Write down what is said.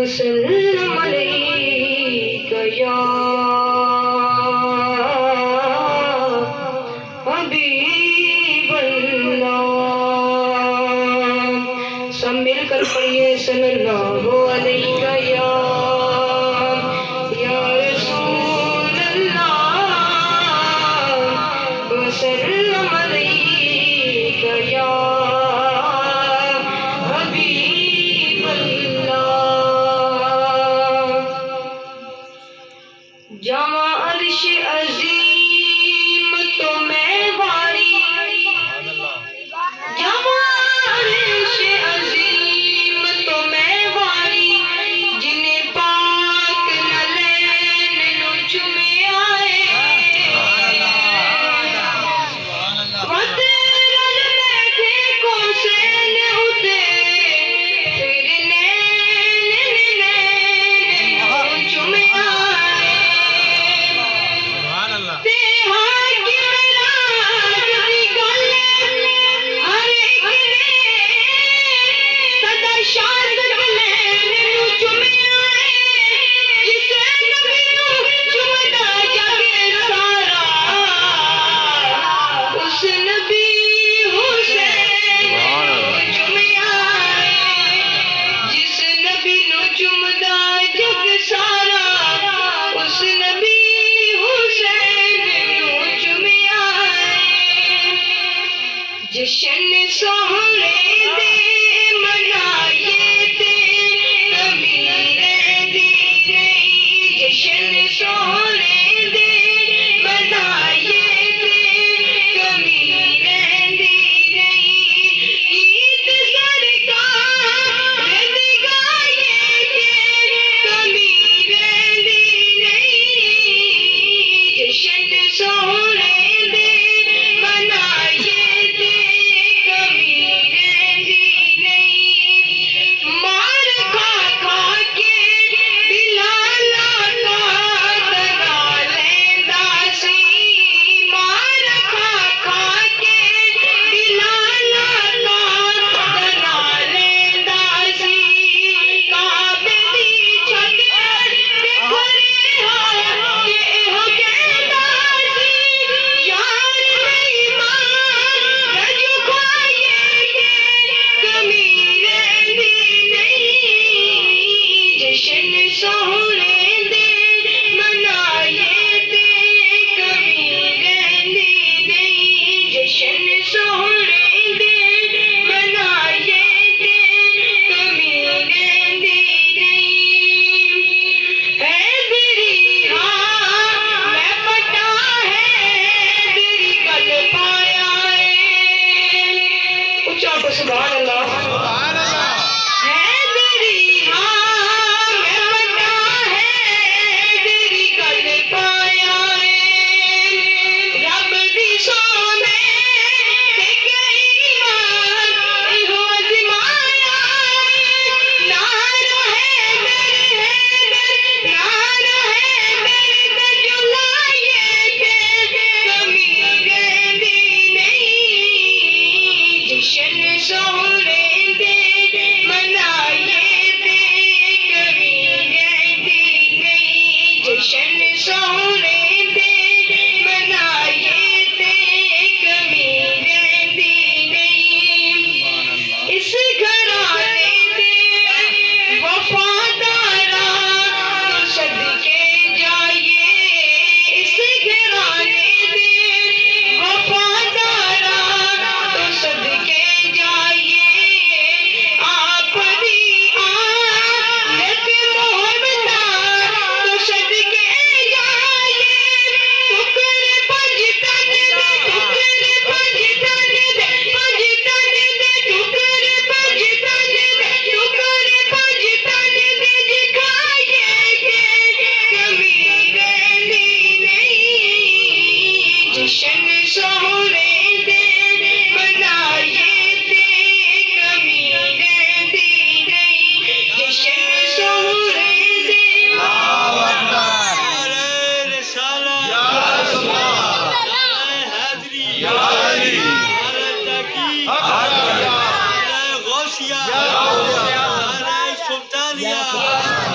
وسلم علیک یا حبیب اللہ. سب مل کر پڑھیے صلی اللہ علیہ یا رسول اللہ وسلم علیک یا حبیب اللہ. جامع عرش عظیم تو میں باری، جامع عرش عظیم تو میں باری، جنہیں پاک نلین نو چمے آئے. وقت رل بیٹھے کو سین اٹھے، پھر نین نو چمے آئے. تیہاں کی ملاج دی گل ہر ایک نے صدا شاد گلین نو چمے آئے. جسے نبی نو چمدا جگ سارا، اس نبی حسین نو چمے آئے. جس نبی نو چمدا جگ سارا، اس نبی حسین نو چمے آئے. جشن سوہنے دے منائے تے کمی رہندی نہیں. جشن سوہنے دے منائے تے کمی رہندی نہیں. عید سرکار دی گائے تے کمی رہندی نہیں. جشن سوہنے دے منائے تے کمی رہندی نہیں. مار کھا کھا کے بلال آقا تنا لیندا سی. مار کھا کھا کے بلال آقا تنا لیندا سی. کعبے دی چھت تے کھڑے ہو کے ہو کہندا سی، یار نہیں مان رجو کھائے تے کمی رہندی نہیں. جشن سوہنے دے منائے تے کمی رہندی نہیں. جشن سوہنے دے منائے تے کمی رہندی نہیں. حیدری ہاں میں پٹا حیدری گل پایا ہے. اچھا کو سبحان اللہ. حیدری ہاں میں پٹا حیدری گل پایا ہے. رب دی سونے تے گئی مان ایہو ازمایا ہے. نعرہ حیدر نعرہ حیدر جو لائے تے کمی رہندی نہیں. جشن سوہنے دے منائے تے کمی رہندی نہیں. جشن سوہنے دے منائے تے کمی رہندی نہیں. اس گھرانے دے وفاداراں تو صدقے جائیے. اس گھرانے دے وفاداراں تو صدقے جائیے. آپ دی آلت محمداں تو صدقے جائیے. ٹکر پنج تن دے ٹکر پنج تن دے پنج تن دے ٹکر پنج تن دے ٹکر پنج تن دے دکھائیے تے کمی رہندی نہیں. جشن سوہنے دے منائے تے کمی رہندی نہیں. جشن سوہنے دے غوثیہ سلطانیہ اللہ